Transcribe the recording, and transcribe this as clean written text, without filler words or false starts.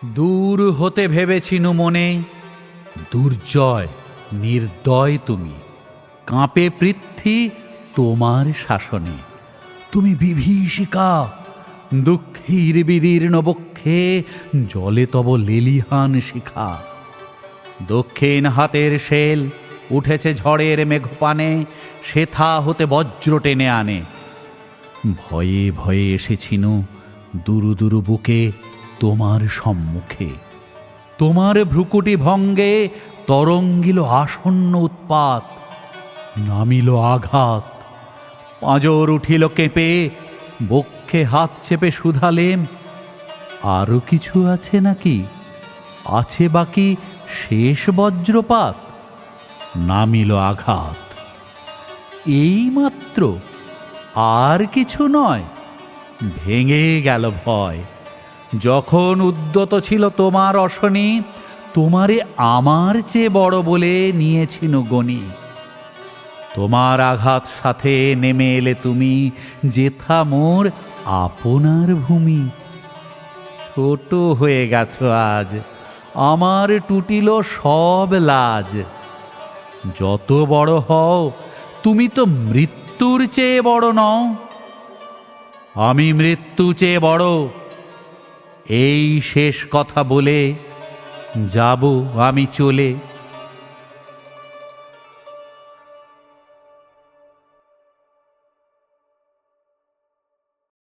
দূর হতে ভেবেছিনু মনে, দুর্জয় নির্দয় তুমি, কাঁপে পৃথ্বী তোমার শাসনে। তুমি বিভীষিকা, দুঃখীর বিদীর্ণ বক্ষে জলে তব লেলিহান শিখা। দক্ষিণ হাতের শেল উঠেছে ঝড়ের মেঘপানে, সেথা হতে বজ্র টেনে আনে। ভয়ে ভয়ে এসেছিনু দুরু দুরু বুকে তোমার সম্মুখে। তোমার ভ্রুকুটি ভঙ্গে তরঙ্গিল আসন্ন উৎপাত, নামিল আঘাত। পাঁজর উঠিল কেঁপে, বক্ষে হাত চেপে শুধালেম, আরো কিছু আছে নাকি? আছে বাকি শেষ বজ্রপাত? নামিল আঘাত। এই মাত্র, আর কিছু নয়? ভেঙে গেল ভয়। যখন উদ্যত ছিল তোমার অশনি, তোমারে আমার চেয়ে বড় বলে নিয়েছিনু গণি। তোমার আঘাত সাথে নেমে এলে তুমি, যেথা মোর আপনার ভূমি। ছোট হয়ে গেছ আজ, আমার টুটিল সব লাজ। যত বড় হও, তুমি তো মৃত্যুর চেয়ে বড় নও। আমি মৃত্যু চেয়ে বড়। এই শেষ কথা বলে যাব আমি চলে।